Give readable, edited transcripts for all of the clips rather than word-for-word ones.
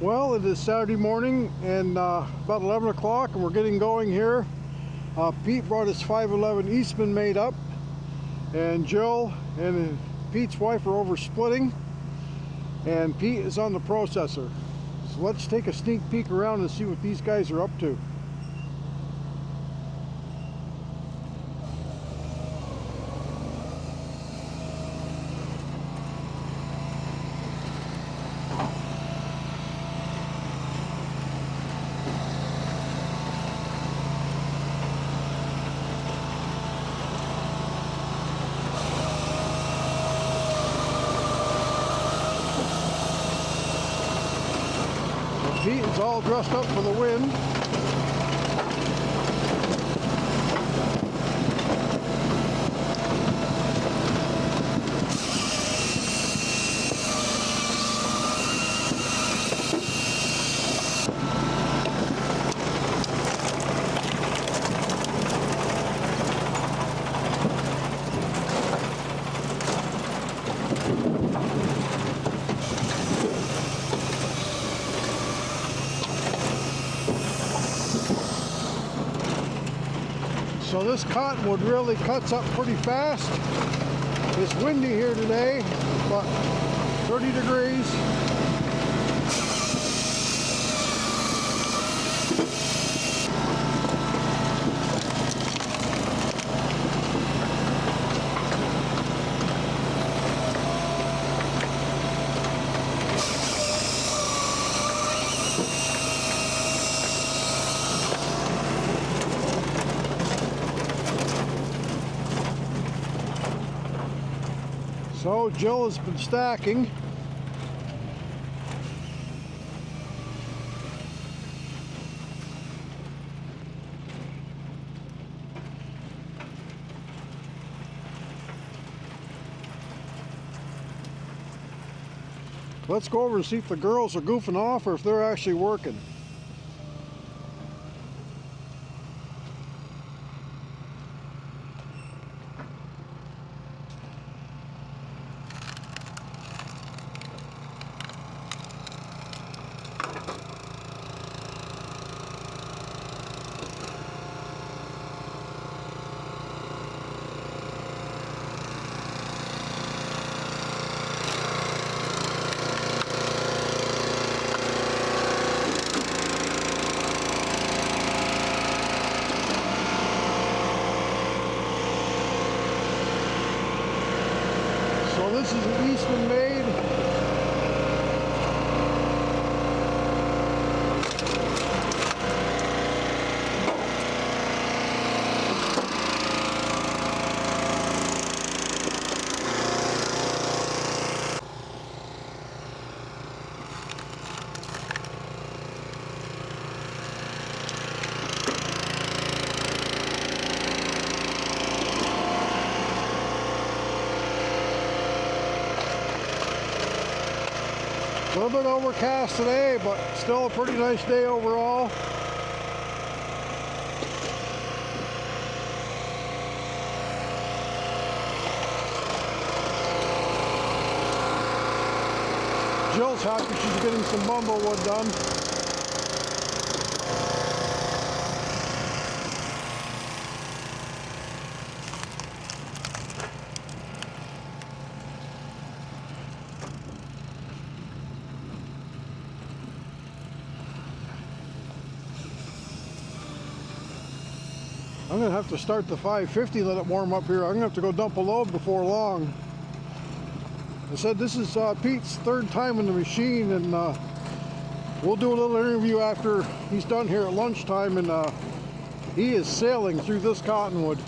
Well, it is Saturday morning and about 11 o'clock and we're getting going here. Pete brought his 511 Eastonmade up, and Jill and Pete's wife are over splitting, and Pete is on the processor. So let's take a sneak peek around and see what these guys are up to. Pete is all dressed up for the wind. So this cottonwood really cuts up pretty fast. It's windy here today, but 30 degrees. So Jill has been stacking. Let's go over and see if the girls are goofing off or if they're actually working. So this is an Eastonmade. A little bit overcast today, but still a pretty nice day overall. Jill's happy she's getting some bumblewood done. I'm going to have to start the 550, let it warm up here. I'm going to have to go dump a load before long. I said this is Pete's third time in the machine, and we'll do a little interview after he's done here at lunchtime, and he is sailing through this cottonwood.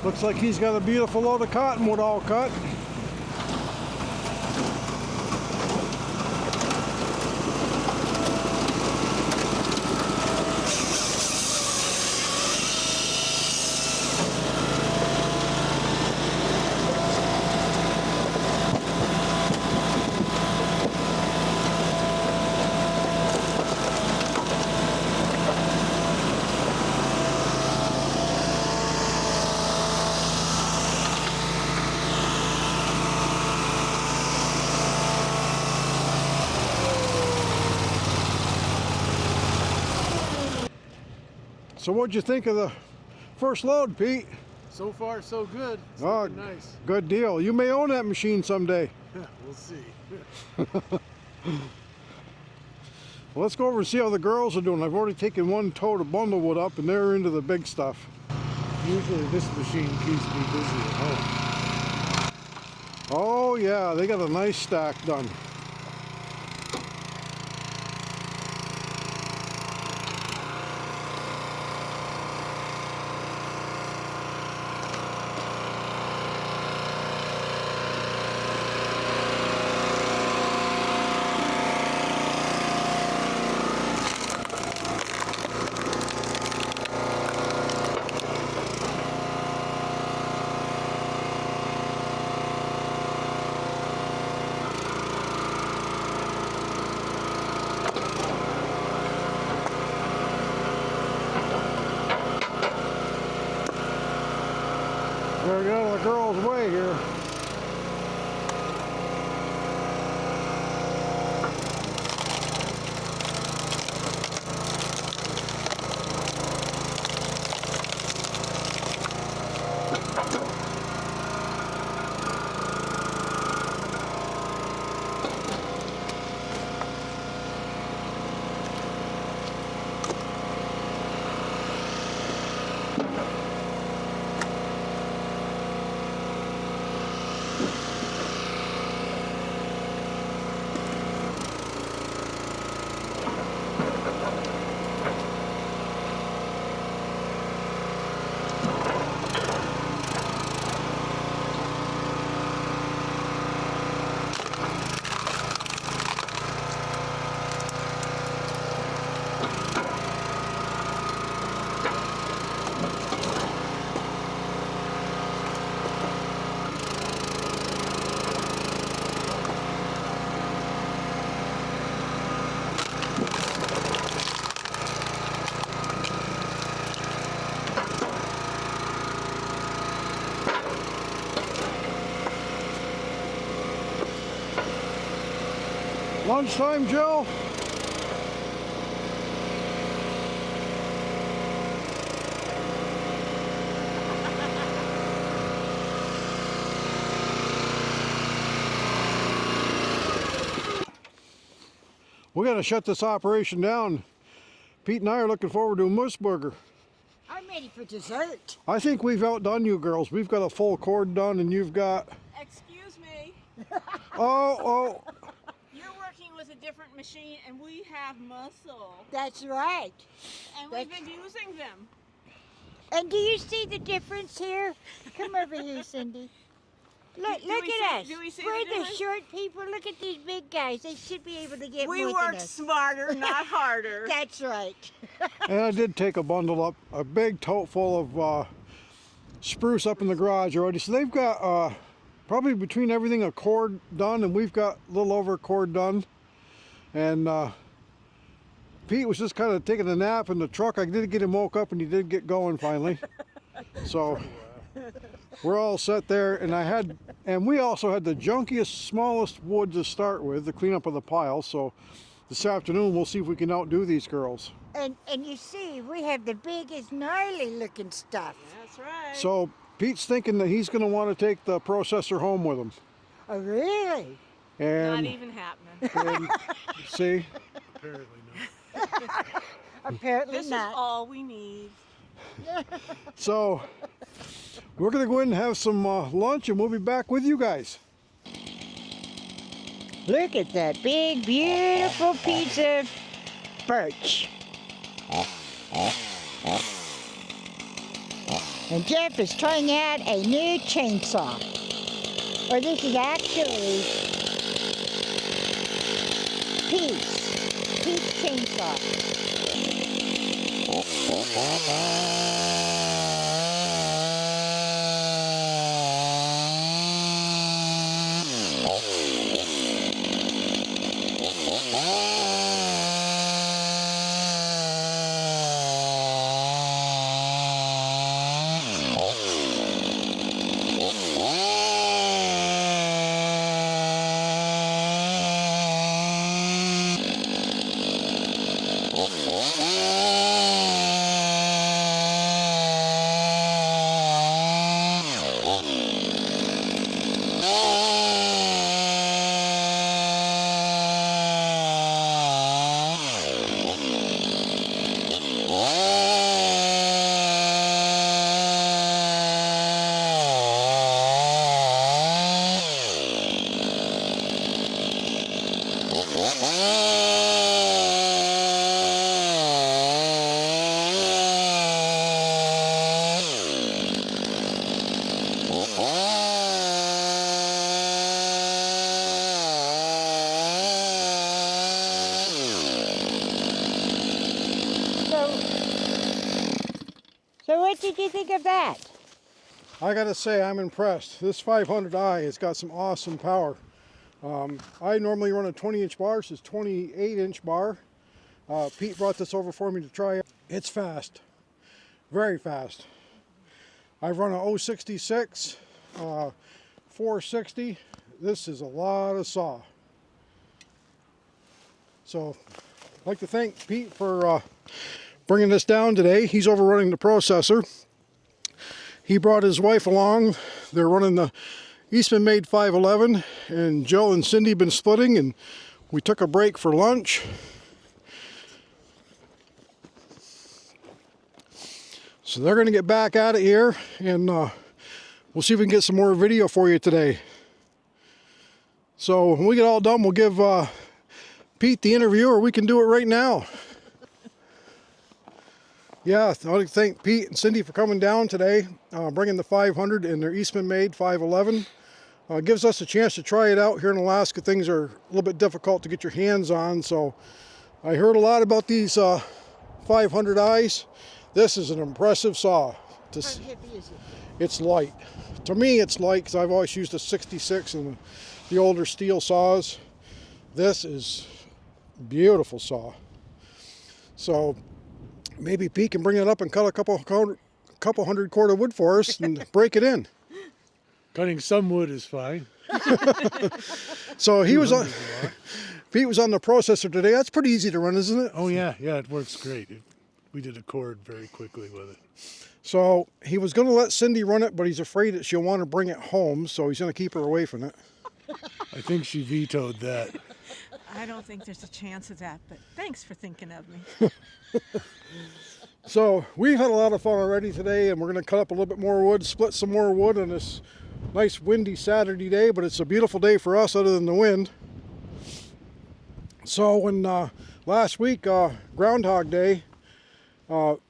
Looks like he's got a beautiful load of cottonwood all cut. So what'd you think of the first load, Pete? So far, so good. It's Oh, looking nice. good deal. You may own that machine someday. We'll see. Well, let's go over and see how the girls are doing. I've already taken one tote of bundlewood up, and they're into the big stuff. Usually this machine keeps me busy at home. Oh yeah, they got a nice stack done. Gotta get out of the girls' way here. Lunchtime, Jill? We gotta shut this operation down. Pete and I are looking forward to a moose burger. I'm ready for dessert. I think we've outdone you girls. We've got a full cord done and you've got... Excuse me. Oh. You're working with a different machine and we have muscle. That's right. And we've been using them. And do you see the difference here? Come over here, Cindy. Look at us. Do we see We're the the difference? short people. Look at these big guys. They should be able to get We more work than us. smarter, not harder. That's right. And I did take a bundle up, a big tote full of spruce up in the garage already. So they've got probably between everything a cord done, and we've got a little over a cord done. And Pete was just kind of taking a nap in the truck. I did get him woke up and he did get going finally. So we're all set there, and we also had the junkiest, smallest wood to start with, the cleanup of the pile. So this afternoon we'll see if we can outdo these girls. And you see, we have the biggest, gnarly looking stuff. That's right. So Pete's thinking that he's going to want to take the processor home with him. Oh, really? Not And, even happening. and see, Apparently not. Apparently This not. is all we need. so we're going to go in and have some lunch, and we'll be back with you guys. Look at that big, beautiful piece of birch. And Jeff is trying out a new chainsaw. Or this is actually Pete's chainsaw. So what did you think of that? I gotta say, I'm impressed. This 500i has got some awesome power. I normally run a 20-inch bar. This is 28-inch bar. Pete brought this over for me to try it. It's fast, very fast. I've run a 066, 460. This is a lot of saw. So I'd like to thank Pete for bringing this down today. He's overrunning the processor. He brought his wife along. They're running the Eastonmade 511, and Jill and Cindy been splitting, and we took a break for lunch. So they're going to get back at it here, and we'll see if we can get some more video for you today. So when we get all done, we'll give Pete the interview, or we can do it right now. Yeah, I'd like to thank Pete and Cindy for coming down today, bringing the 500 and their Eastonmade 511. Gives us a chance to try it out here in Alaska. Things are a little bit difficult to get your hands on, so I heard a lot about these 500Is. This is an impressive saw. How heavy is it? It's light. To me, it's light because I've always used a 66 and the older steel saws. This is a beautiful saw. So maybe Pete can bring it up and cut a couple hundred cord of wood for us and break it in. Cutting some wood is fine. So he was on. Pete was on the processor today. That's pretty easy to run, isn't it? Oh yeah, it works great. We did a cord very quickly with it. So he was going to let Cindy run it, but he's afraid that she'll want to bring it home, so he's going to keep her away from it. I think she vetoed that. I don't think there's a chance of that, but thanks for thinking of me. So we've had a lot of fun already today, and we're going to cut up a little bit more wood, split some more wood on this nice windy Saturday day, but it's a beautiful day for us other than the wind. So when last week, Groundhog Day,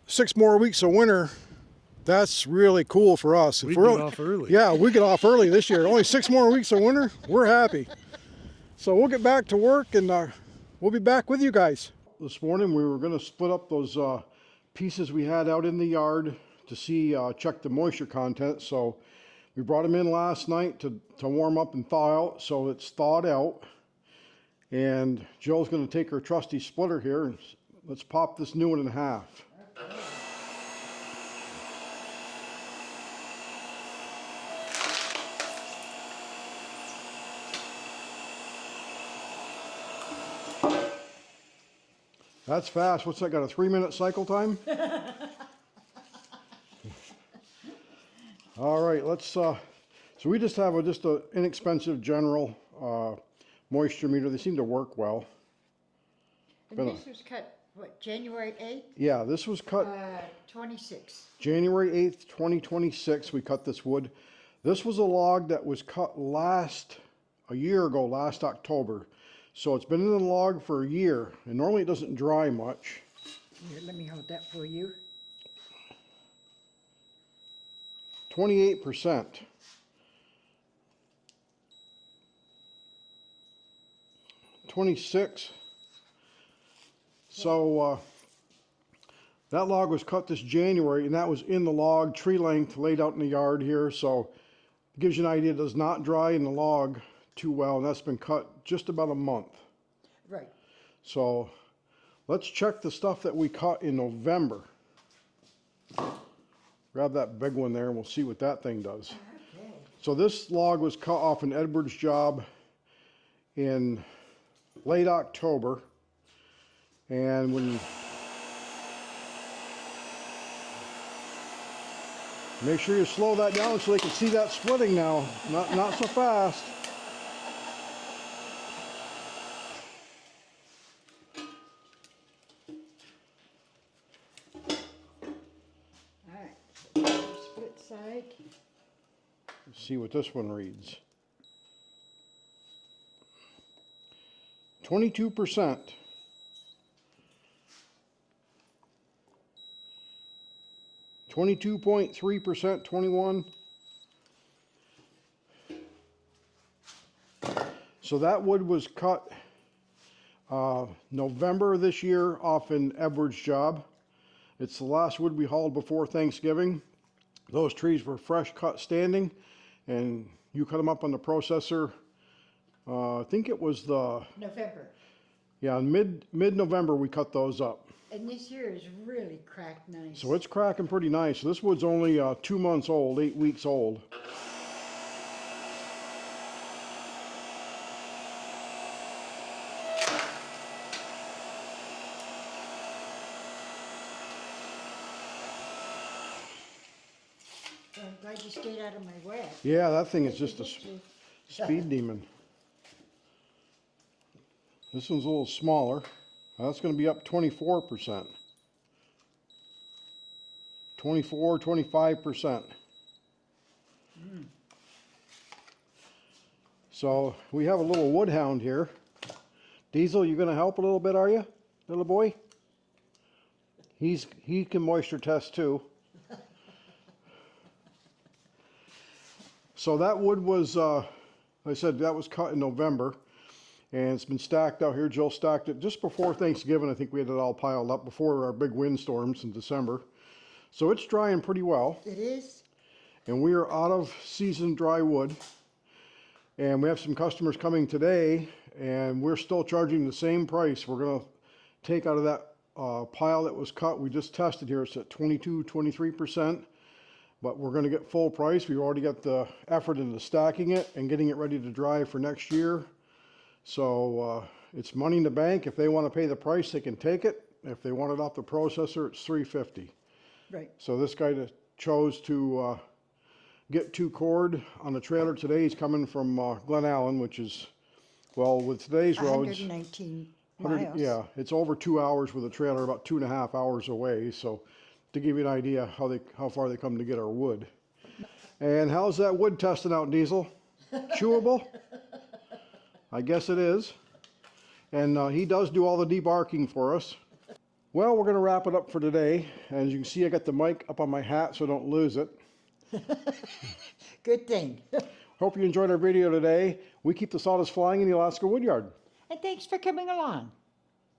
6 more weeks of winter, that's really cool for us. We get off early. Yeah, we get off early this year. Only 6 more weeks of winter, we're happy. So we'll get back to work, and we'll be back with you guys. This morning we were going to split up those pieces we had out in the yard to see, check the moisture content. So we brought them in last night to warm up and thaw out. So it's thawed out. And Jill's going to take her trusty splitter here, and let's pop this new one in half. That's fast. What's that, got a 3-minute cycle time? All right, let's, so we just have just an inexpensive general moisture meter. They seem to work well. And this was cut, what, January 8th? Yeah, this was cut 26. January 8th, 2026, we cut this wood. This was a log that was cut a year ago, last October. So it's been in the log for a year, and normally it doesn't dry much. Here, let me hold that for you. 28%. $26. So that log was cut this January, and that was in the log, tree length, laid out in the yard here. So it gives you an idea. It does not dry in the log too well, and that's been cut just about a month. Right. So let's check the stuff that we cut in November. Grab that big one there and we'll see what that thing does. Okay. So this log was cut off an Edwards job in late October. And when make sure you slow that down so they can see that splitting now. Not so fast. Split side. Let's see what this one reads. 22%. 22.3%, 21. So that wood was cut November this year off an Edwards job. It's the last wood we hauled before Thanksgiving. Those trees were fresh cut standing, and you cut them up on the processor. I think it was the November. yeah mid-November we cut those up. And this year is really cracked nice. So it's cracking pretty nice. This wood's only 2 months old, 8 weeks old. I'm glad you stayed out of my way. Yeah, that thing is just a speed demon. This one's a little smaller. That's going to be up 24%. 24, 25%. So we have a little woodhound here. Diesel, you going to help a little bit, are you, little boy? He can moisture test too. So that wood was, like I said, that was cut in November, and it's been stacked out here. Jill stacked it just before Thanksgiving. I think we had it all piled up before our big windstorms in December. So it's drying pretty well. It is? And we are out of season dry wood. And we have some customers coming today, and we're still charging the same price. We're going to take out of that pile that was cut. We just tested here. It's at 22, 23%. But we're going to get full price. We've already got the effort into stacking it and getting it ready to dry for next year. So it's money in the bank. If they want to pay the price, they can take it. If they want it off the processor, it's $3.50. Right. So this guy chose to get 2 cord on the trailer today. He's coming from Glen Allen, which is, well, with today's roads, 119 miles. yeah, it's over 2 hours with a trailer, about 2.5 hours away. So to give you an idea how far they come to get our wood. And how's that wood testing out, Diesel? Chewable? I guess it is. And he does do all the debarking for us. Well, we're going to wrap it up for today. As you can see, I got the mic up on my hat so I don't lose it. Good thing. Hope you enjoyed our video today. We keep the sawdust flying in the Alaska Woodyard. And thanks for coming along.